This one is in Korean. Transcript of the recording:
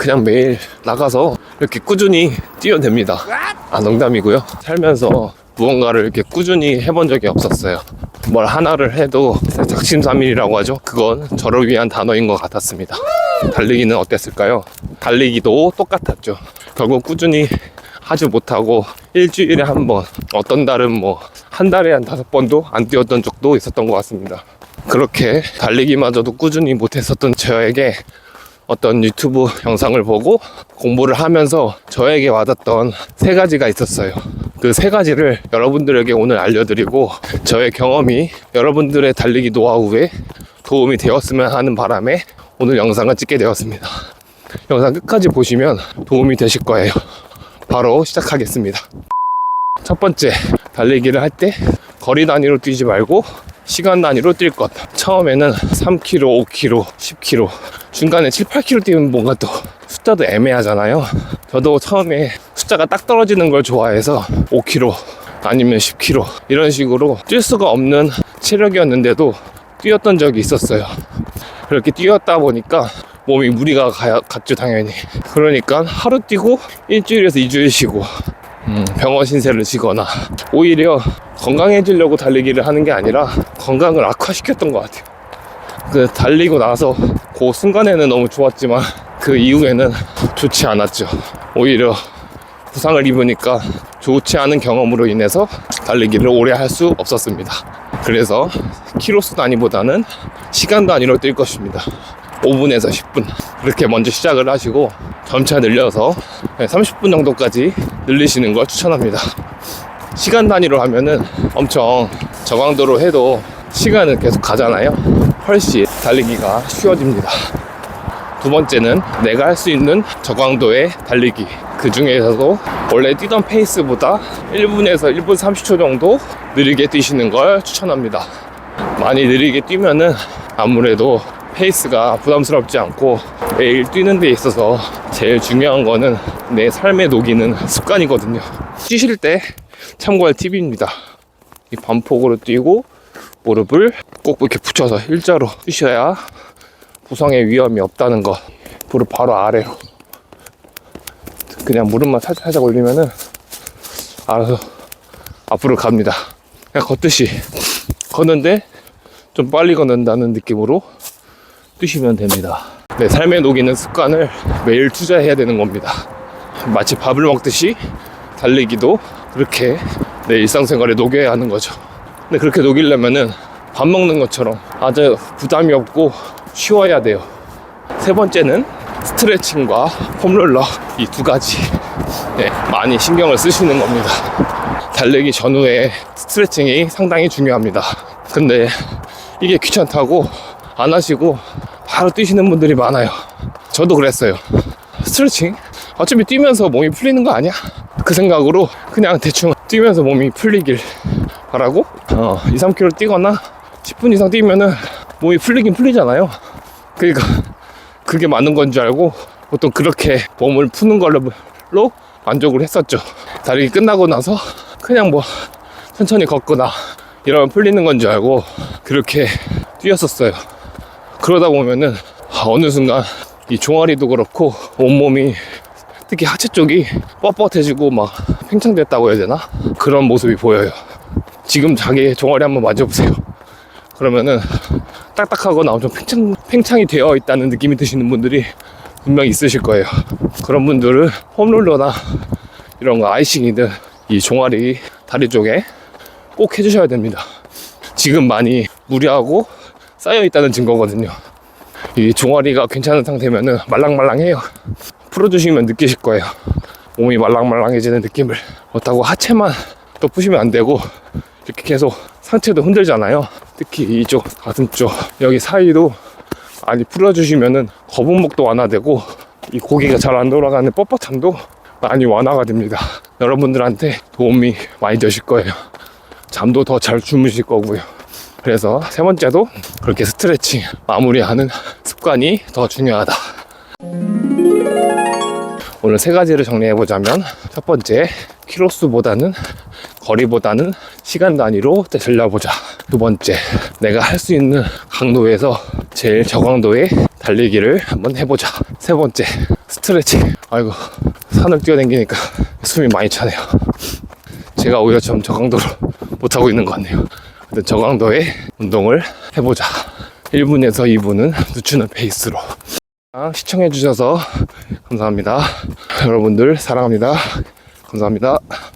그냥 매일 나가서 이렇게 꾸준히 뛰어댑니다. 농담이고요. 살면서 무언가를 이렇게 꾸준히 해본 적이 없었어요. 뭘 하나를 해도 작심삼일이라고 하죠. 그건 저를 위한 단어인 것 같았습니다. 달리기는 어땠을까요? 달리기도 똑같았죠. 결국 꾸준히 하지 못하고 일주일에 한 번, 어떤 달은 뭐 한 달에 한 5번도 안 뛰었던 적도 있었던 것 같습니다. 그렇게 달리기마저도 꾸준히 못했었던 저에게 어떤 유튜브 영상을 보고 공부를 하면서 저에게 와닿던 3가지가 있었어요. 그 3가지를 여러분들에게 오늘 알려드리고 저의 경험이 여러분들의 달리기 노하우에 도움이 되었으면 하는 바람에 오늘 영상을 찍게 되었습니다. 영상 끝까지 보시면 도움이 되실 거예요. 바로 시작하겠습니다. 첫 번째, 달리기를 할 때 거리 단위로 뛰지 말고 시간 단위로 뛸 것. 처음에는 3km, 5km, 10km, 중간에 7, 8km 뛰면 뭔가 또 숫자도 애매하잖아요. 저도 처음에 숫자가 딱 떨어지는 걸 좋아해서 5km 아니면 10km 이런 식으로 뛸 수가 없는 체력이었는데도 뛰었던 적이 있었어요. 그렇게 뛰었다 보니까 몸이 무리가 갔죠, 당연히. 그러니까 하루 뛰고 일주일에서 2주일 쉬고 병원 신세를 지거나 오히려 건강해지려고 달리기를 하는 게 아니라 건강을 악화시켰던 것 같아요. 그 달리고 나서 그 순간에는 너무 좋았지만 그 이후에는 좋지 않았죠. 오히려 부상을 입으니까 좋지 않은 경험으로 인해서 달리기를 오래 할 수 없었습니다. 그래서 키로수 단위보다는 시간 단위로 뛸 것입니다. 5분에서 10분 그렇게 먼저 시작을 하시고 점차 늘려서 30분 정도까지 늘리시는 걸 추천합니다. 시간 단위로 하면은 엄청 저강도로 해도 시간은 계속 가잖아요. 훨씬 달리기가 쉬워집니다. 두 번째는 내가 할 수 있는 저강도의 달리기. 그 중에서도 원래 뛰던 페이스보다 1분에서 1분 30초 정도 느리게 뛰시는 걸 추천합니다. 많이 느리게 뛰면은 아무래도 페이스가 부담스럽지 않고 매일 뛰는 데 있어서 제일 중요한 거는 내 삶에 녹이는 습관이거든요. 뛰실 때 참고할 팁입니다. 이 반폭으로 뛰고 무릎을 꼭 이렇게 붙여서 일자로 뛰셔야 부상의 위험이 없다는 거. 무릎 바로 아래로 그냥 무릎만 살짝 올리면은 알아서 앞으로 갑니다. 그냥 걷듯이 걷는데 좀 빨리 걷는다는 느낌으로 뛰시면 됩니다. 내 삶에 녹이는 습관을 매일 투자해야 되는 겁니다. 마치 밥을 먹듯이 달리기도 그렇게 내 일상생활에 녹여야 하는 거죠. 근데 그렇게 녹이려면은 밥 먹는 것처럼 아주 부담이 없고 쉬워야 돼요. 세 번째는 스트레칭과 폼롤러, 이 2가지 많이 신경을 쓰시는 겁니다. 달리기 전후에 스트레칭이 상당히 중요합니다. 근데 이게 귀찮다고 안 하시고 바로 뛰시는 분들이 많아요. 저도 그랬어요. 스트레칭? 어차피 뛰면서 몸이 풀리는 거 아니야? 그 생각으로 그냥 대충 뛰면서 몸이 풀리길 바라고 2, 3km 뛰거나 10분 이상 뛰면은 몸이 풀리긴 풀리잖아요. 그러니까 그게 맞는 건 줄 알고 보통 그렇게 몸을 푸는 걸로 만족을 했었죠. 달리기 끝나고 나서 그냥 뭐 천천히 걷거나 이러면 풀리는 건 줄 알고 그렇게 뛰었었어요. 그러다 보면은 어느 순간 이 종아리도 그렇고 온몸이 특히 하체 쪽이 뻣뻣해지고 막 팽창됐다고 해야 되나? 그런 모습이 보여요. 지금 자기 종아리 한번 만져보세요. 그러면은 딱딱하거나 엄청 팽창이 되어 있다는 느낌이 드시는 분들이 분명히 있으실 거예요. 그런 분들은 홈롤러나 이런 거 아이싱이든 이 종아리 다리 쪽에 꼭 해주셔야 됩니다. 지금 많이 무리하고 쌓여 있다는 증거거든요. 이 종아리가 괜찮은 상태면은 말랑말랑해요. 풀어주시면 느끼실 거예요. 몸이 말랑말랑해지는 느낌을. 그렇다고 하체만 또 푸시면 안 되고 이렇게 계속 상체도 흔들잖아요. 특히 이쪽 가슴 쪽 여기 사이도 많이 풀어주시면은 거북목도 완화되고 이 고기가 잘 안 돌아가는 뻣뻣함도 많이 완화가 됩니다. 여러분들한테 도움이 많이 되실 거예요. 잠도 더 잘 주무실 거고요. 그래서 세 번째도 그렇게 스트레칭 마무리하는 습관이 더 중요하다. 오늘 3가지를 정리해보자면 첫 번째, 키로수보다는 거리보다는 시간 단위로 달려보자. 두 번째, 내가 할 수 있는 강도에서 제일 저강도의 달리기를 한번 해보자. 세 번째, 스트레칭. 아이고, 산을 뛰어다니니까 숨이 많이 차네요. 제가 오히려 좀 저강도로 못하고 있는 것 같네요. 근데 저강도의 운동을 해보자. 1분에서 2분은 늦추는 페이스로. 시청해주셔서 감사합니다. 여러분들 사랑합니다. 감사합니다.